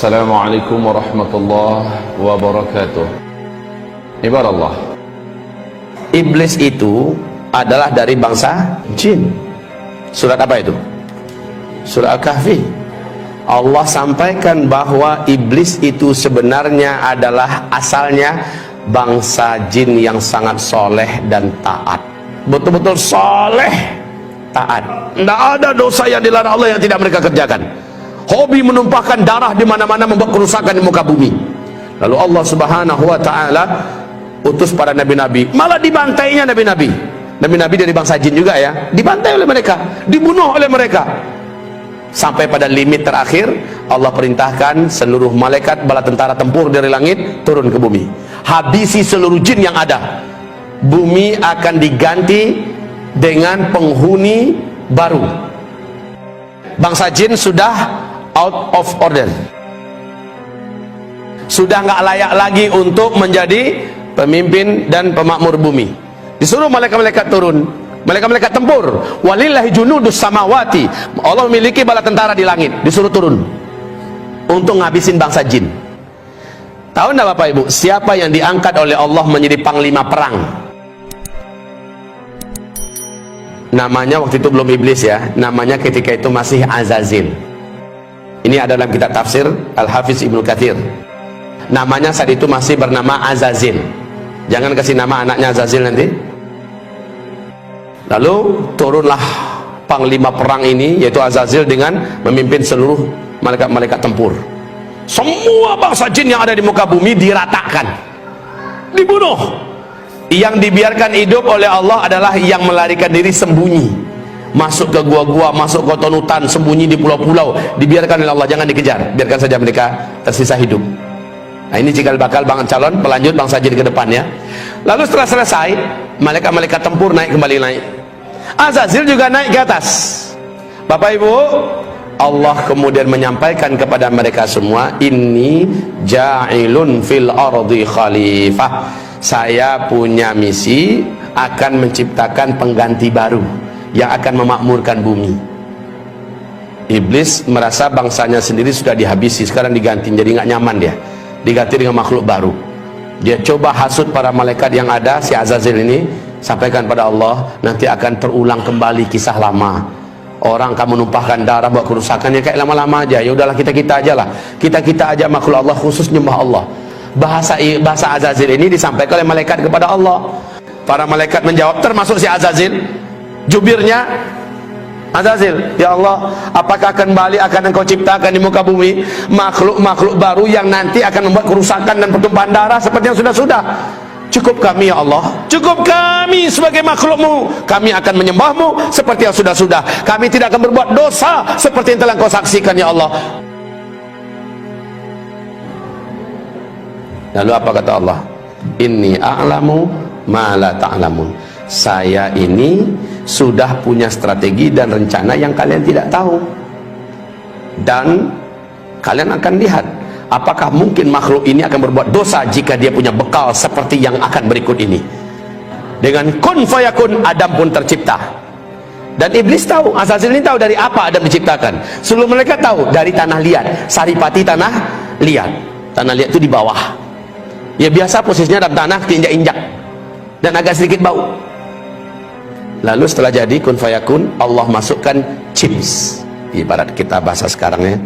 Assalamualaikum warahmatullahi wabarakatuh. Ibarat Iblis itu adalah dari bangsa jin. Surat apa itu? Surat Al-Kahfi. Allah sampaikan bahwa iblis itu sebenarnya adalah asalnya bangsa jin yang sangat soleh dan taat. Betul-betul soleh, taat. Tidak ada dosa yang dilarang Allah yang tidak mereka kerjakan. Hobi menumpahkan darah di mana-mana, membuat kerusakan di muka bumi. Lalu Allah Subhanahu wa taala utus para nabi-nabi, malah dibantainya nabi-nabi. Nabi-nabi dari bangsa jin juga ya, dibantai oleh mereka, dibunuh oleh mereka. Sampai pada limit terakhir, Allah perintahkan seluruh malaikat bala tentara tempur dari langit turun ke bumi. Habisi seluruh jin yang ada. Bumi akan diganti dengan penghuni baru. Bangsa jin sudah out of order, sudah nggak layak lagi untuk menjadi pemimpin dan pemakmur bumi. Disuruh malaikat-malaikat turun, malaikat-malaikat tempur. Walillahi junudus samawati, Allah memiliki bala tentara di langit, disuruh turun untuk ngabisin bangsa jin. Tahu enggak Bapak Ibu, siapa yang diangkat oleh Allah menjadi panglima perang? Namanya waktu itu belum iblis ya, namanya ketika itu masih Azazil. Ini ada dalam kitab tafsir Al-Hafiz Ibnu Katsir. Namanya saat itu masih bernama Azazil. Jangan kasih nama anaknya Azazil nanti. Lalu turunlah panglima perang ini, yaitu Azazil, dengan memimpin seluruh malaikat-malaikat tempur. Semua bangsa jin yang ada di muka bumi diratakan, dibunuh. Yang dibiarkan hidup oleh Allah adalah yang melarikan diri sembunyi, masuk ke gua-gua, masuk ke hutan, sembunyi di pulau-pulau, dibiarkan oleh Allah, jangan dikejar, biarkan saja mereka tersisa hidup. Nah, ini cikal bakal calon pelanjut bangsa jin ke depannya. Lalu setelah selesai, malaikat-malaikat tempur kembali naik. Azazil juga naik ke atas. Bapak Ibu, Allah kemudian menyampaikan kepada mereka semua, inni ja'ilun fil ardi khalifah. Saya punya misi akan menciptakan pengganti baru yang akan memakmurkan bumi. Iblis merasa bangsanya sendiri sudah dihabisi, sekarang diganti, jadi nggak nyaman dia, diganti dengan makhluk baru. Dia coba hasut para malaikat yang ada, si Azazil ini, sampaikan pada Allah, nanti akan terulang kembali kisah lama. Orang kamu numpahkan darah buat kerusakan, ya kayak lama-lama aja. Ya udahlah, kita aja lah, kita aja makhluk Allah, khusus nyembah Allah. Bahasa Azazil ini disampaikan oleh malaikat kepada Allah. Para malaikat menjawab, termasuk si Azazil, jubirnya Azazil, ya Allah, apakah kembali akan engkau ciptakan di muka bumi makhluk-makhluk baru yang nanti akan membuat kerusakan dan pertumpahan darah seperti yang sudah-sudah? Cukup kami ya Allah, cukup kami sebagai makhlukmu, kami akan menyembahmu seperti yang sudah-sudah. Kami tidak akan berbuat dosa seperti yang telah kau saksikan ya Allah. Lalu apa kata Allah? Inni a'lamu ma la ta'lamun. Saya ini sudah punya strategi dan rencana yang kalian tidak tahu. Dan kalian akan lihat apakah mungkin makhluk ini akan berbuat dosa jika dia punya bekal seperti yang akan berikut ini. Dengan kun fayakun, Adam pun tercipta. Dan iblis tahu, Azazil ini tahu dari apa Adam diciptakan. Seluruh mereka tahu dari tanah liat, saripati tanah liat. Tanah liat itu di bawah. Ya biasa posisinya dalam tanah, diinjak-injak dan agak sedikit bau. Lalu setelah jadi kun fayakun, Allah masukkan chips, ibarat kita bahasa sekarang ya,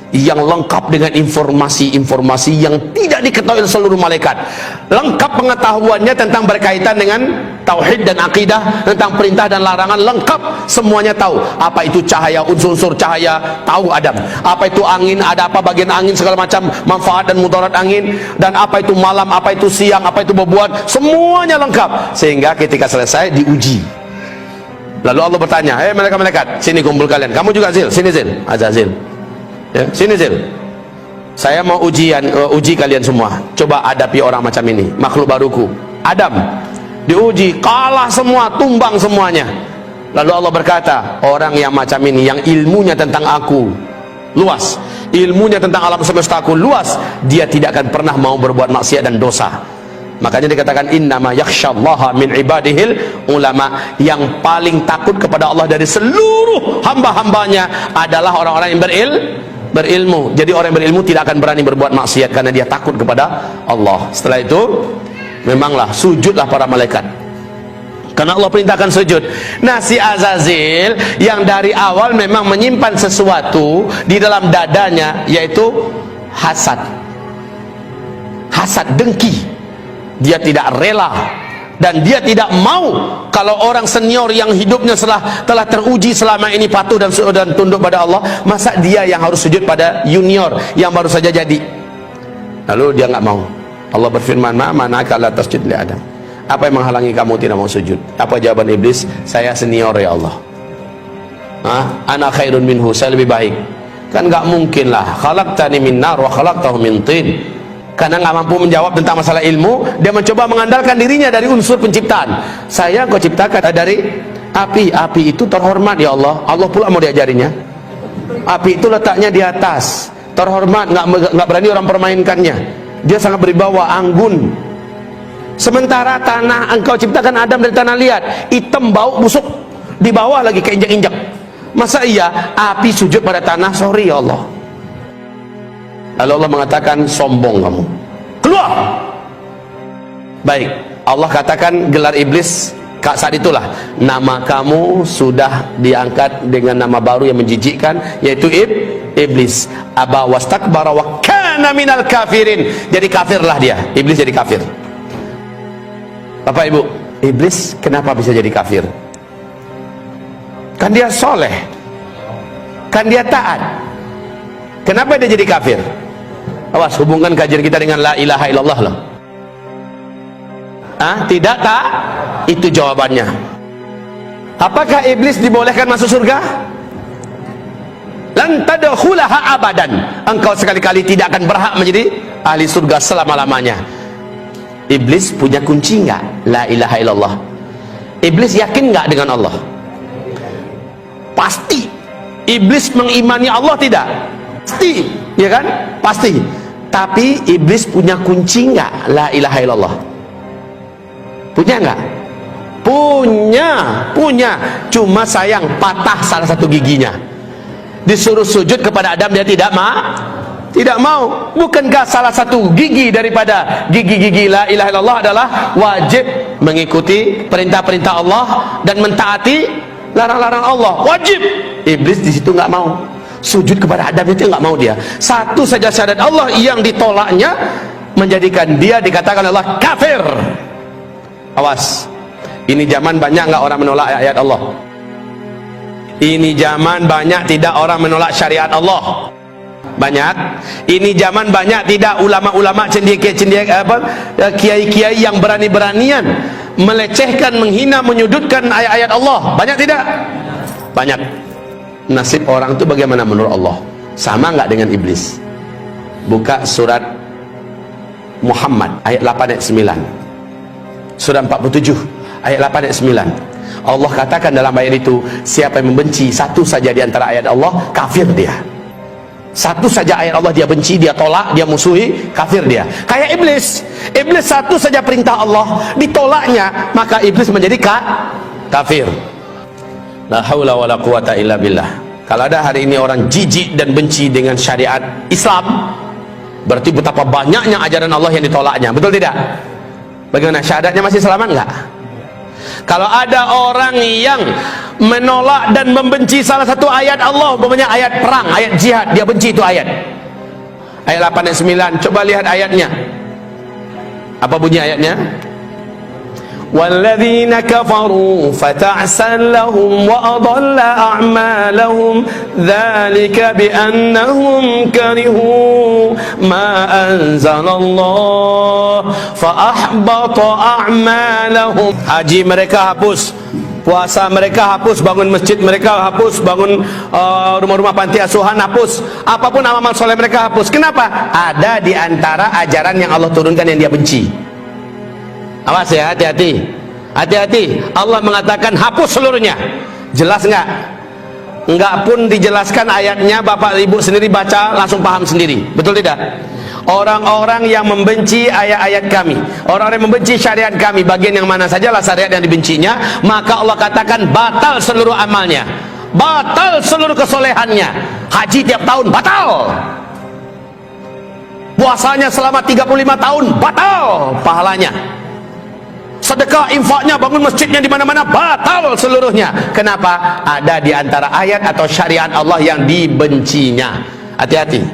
yang lengkap dengan informasi-informasi yang tidak diketahui oleh seluruh malaikat. Lengkap pengetahuannya tentang berkaitan dengan tauhid dan akidah, tentang perintah dan larangan, lengkap semuanya tahu. Apa itu cahaya, unsur-unsur cahaya, tahu Adam. Apa itu angin, ada apa bagian angin, segala macam manfaat dan mudarat angin. Dan apa itu malam, apa itu siang, apa itu bebuan, semuanya lengkap. Sehingga ketika selesai diuji. Lalu Allah bertanya, hei malaikat-malaikat, sini kumpul kalian. Kamu juga Zil, sini Zil, Azazil. Ya, sini Zil, saya mau uji kalian semua. Coba hadapi orang macam ini, makhluk baruku Adam. Diuji, kalah semua, tumbang semuanya. Lalu Allah berkata, orang yang macam ini, yang ilmunya tentang aku luas, ilmunya tentang alam semesta aku luas, dia tidak akan pernah mau berbuat maksiat dan dosa. Makanya dikatakan innama yakhsyallaha min ibadihil ulama. Yang paling takut kepada Allah dari seluruh hamba-hambanya adalah orang-orang yang berilmu. Jadi orang yang berilmu tidak akan berani berbuat maksiat karena dia takut kepada Allah. Setelah itu memanglah sujudlah para malaikat, karena Allah perintahkan sujud. Nah, si Azazil yang dari awal memang menyimpan sesuatu di dalam dadanya, yaitu hasad, dengki. Dia tidak rela dan dia tidak mau kalau orang senior yang hidupnya telah teruji selama ini patuh dan tunduk pada Allah, masa dia yang harus sujud pada junior yang baru saja jadi. Lalu dia nggak mau. Allah berfirman, "Ma mana'aka la tasjud li Adam?" Apa yang menghalangi kamu tidak mau sujud? Apa jawaban iblis? Saya senior ya Allah. Ana khairun minhu, saya lebih baik. Kan nggak mungkin lah. Khalaqtani min nar wa khalaqtahu min tin. Karena nggak mampu menjawab tentang masalah ilmu, dia mencoba mengandalkan dirinya dari unsur penciptaan. Saya kau ciptakan dari api. Api itu terhormat ya Allah. Allah pula mau diajarinya. Api itu letaknya di atas, terhormat, nggak berani orang permainkannya. Dia sangat berwibawa, anggun. Sementara tanah engkau ciptakan Adam dari tanah liat, hitam, bau, busuk, di bawah lagi keinjak-injak. Masa iya api sujud pada tanah? Sorry ya Allah. Lalu Allah mengatakan, sombong kamu, keluar. Baik, Allah katakan gelar iblis saat itulah, nama kamu sudah diangkat dengan nama baru yang menjijikkan, yaitu iblis. Aba wastakbara wa kana minal kafirin. Jadi kafirlah dia, iblis jadi kafir. Bapak Ibu, iblis kenapa bisa jadi kafir? Kan dia soleh, kan dia taat. Kenapa dia jadi kafir? Awas, hubungkan kajian kita dengan la ilaha illallah loh. Tidak tak? Itu jawabannya. Apakah iblis dibolehkan masuk surga? Lan tadkhulaha abadan. Engkau sekali-kali tidak akan berhak menjadi ahli surga selama-lamanya. Iblis punya kunci enggak? La ilaha illallah. Iblis yakin enggak dengan Allah? Pasti. Iblis mengimani Allah tidak? Pasti, ya kan? Pasti. Tapi iblis punya kunci enggak? La ilaha illallah. Punya enggak? Punya. Cuma sayang patah salah satu giginya. Disuruh sujud kepada Adam, dia tidak mau. Bukankah salah satu gigi daripada gigi-gigi la ilaha illallah adalah wajib mengikuti perintah-perintah Allah dan mentaati larang-larang Allah? Wajib. Iblis di situ nggak mau. Sujud kepada Adam itu nggak mau dia. Satu saja syahadat Allah yang ditolaknya menjadikan dia dikatakan Allah kafir. Awas, ini zaman banyak nggak orang menolak ayat Allah. Ini zaman banyak tidak orang menolak syariat Allah. Banyak. Ini zaman banyak tidak ulama-ulama kiai-kiai yang berani-beranian melecehkan, menghina, menyudutkan ayat-ayat Allah. Banyak tidak? Banyak. Nasib orang itu bagaimana menurut Allah? Sama nggak dengan iblis? Buka surat Muhammad ayat 8 ayat 9. Surat 47 ayat 8 ayat 9. Allah katakan dalam ayat itu, siapa yang membenci satu saja di antara ayat Allah, kafir dia. Satu saja ayat Allah dia benci, dia tolak, dia musuhi, kafir dia. Kayak iblis. Iblis satu saja perintah Allah ditolaknya, maka iblis menjadi kafir. La haula wala quwata illa billah. Kalau ada hari ini orang jijik dan benci dengan syariat Islam, berarti betapa banyaknya ajaran Allah yang ditolaknya. Betul tidak? Bagaimana, syahadatnya masih selamat enggak? Kalau ada orang yang menolak dan membenci salah satu ayat Allah, umpamanya ayat perang, ayat jihad, dia benci itu ayat. Ayat 8 dan 9, coba lihat ayatnya. Apa bunyi ayatnya? وَالَّذِينَ كَفَرُوا فَتَعْسًا لَهُمْ وَأَضَلَّ أَعْمَالَهُمْ ذَلِكَ بِأَنَّهُمْ كَرِهُوا مَا أَنزَلَ اللَّهُ فَأَحْبَطَ أَعْمَالَهُمْ. Haji mereka hapus, puasa mereka hapus, bangun masjid mereka hapus, bangun rumah-rumah panti asuhan hapus, apapun amal soleh mereka hapus. Kenapa? Ada di antara ajaran yang Allah turunkan yang dia benci. Awas ya, hati-hati. Allah mengatakan hapus seluruhnya. Jelas nggak? Enggak pun dijelaskan ayatnya, bapak ibu sendiri baca langsung paham sendiri. Betul tidak? Orang-orang yang membenci ayat-ayat kami, orang-orang yang membenci syariat kami, bagian yang mana sajalah syariat yang dibencinya, maka Allah katakan batal seluruh amalnya, batal seluruh kesolehannya. Haji tiap tahun batal. Puasanya selama 35 tahun batal pahalanya. Sedekah, infaknya, bangun masjidnya di mana-mana batal seluruhnya. Kenapa? Ada di antara ayat atau syariat Allah yang dibencinya. Hati-hati.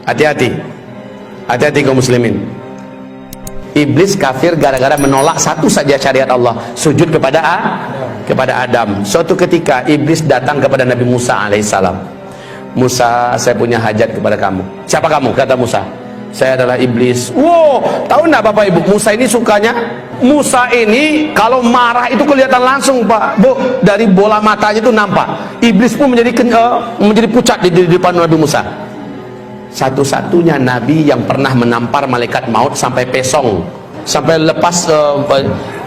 Hati-hati. Hati-hati kaum muslimin. Iblis kafir gara-gara menolak satu saja syariat Allah, sujud kepada Adam. Suatu ketika iblis datang kepada Nabi Musa alaihissalam. Musa, saya punya hajat kepada kamu. Siapa kamu? Kata Musa. Saya adalah iblis. Wow, tahu enggak Bapak Ibu, Musa ini sukanya, Musa ini kalau marah itu kelihatan langsung Pak Bu, dari bola matanya itu nampak. Iblis pun menjadi pucat di depan Nabi Musa. Satu-satunya nabi yang pernah menampar malaikat maut sampai pesong, sampai lepas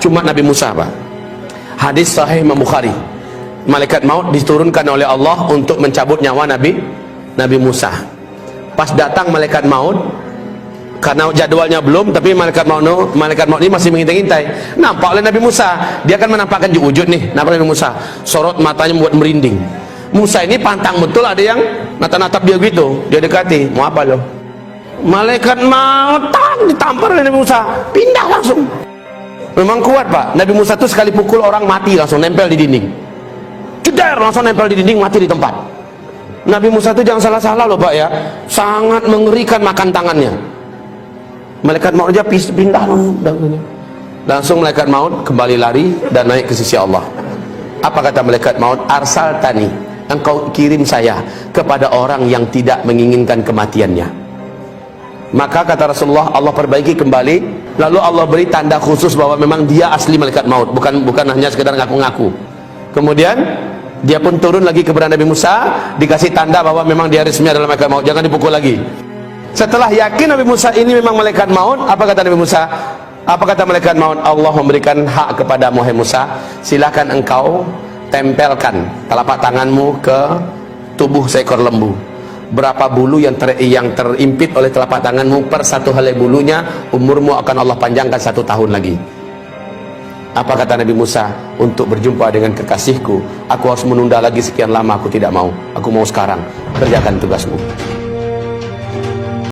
cuma Nabi Musa Pak. Hadis sahih Imam Bukhari. Malaikat maut diturunkan oleh Allah untuk mencabut nyawa Nabi Musa. Pas datang malaikat maut, karena jadwalnya belum, tapi malaikat maut ini masih mengintai-intai. Nampak oleh Nabi Musa, dia akan menampakkan wujud nih. Nampak Nabi Musa, sorot matanya membuat merinding. Musa ini pantang betul, ada yang natap-natap dia gitu. Dia dekati, mau apa lo? Malaikat maut ditampar oleh Nabi Musa, pindah langsung. Memang kuat Pak. Nabi Musa tuh sekali pukul orang mati langsung nempel di dinding. Ceder langsung nempel di dinding, mati di tempat. Nabi Musa itu jangan salah-salah loh Pak ya, sangat mengerikan makan tangannya. Malaikat maut aja pindah langsung malaikat maut kembali lari dan naik ke sisi Allah. Apa kata malaikat maut? Arsaltani, engkau kirim saya kepada orang yang tidak menginginkan kematiannya. Maka kata Rasulullah, Allah perbaiki kembali, lalu Allah beri tanda khusus bahwa memang dia asli malaikat maut, bukan hanya sekedar ngaku-ngaku. Kemudian dia pun turun lagi kepada Nabi Musa, dikasih tanda bahwa memang dia resmi adalah malaikat maut, jangan dipukul lagi. Setelah yakin Nabi Musa ini memang malaikat maut, apa kata Nabi Musa? Apa kata malaikat maut? Allah memberikan hak kepada Muhammad Musa, silakan engkau tempelkan telapak tanganmu ke tubuh seekor lembu. Berapa bulu yang terimpit oleh telapak tanganmu, per satu helai bulunya umurmu akan Allah panjangkan 1 tahun lagi. Apa kata Nabi Musa? Untuk berjumpa dengan kekasihku, aku harus menunda lagi sekian lama, aku tidak mau. Aku mau sekarang, kerjakan tugasmu.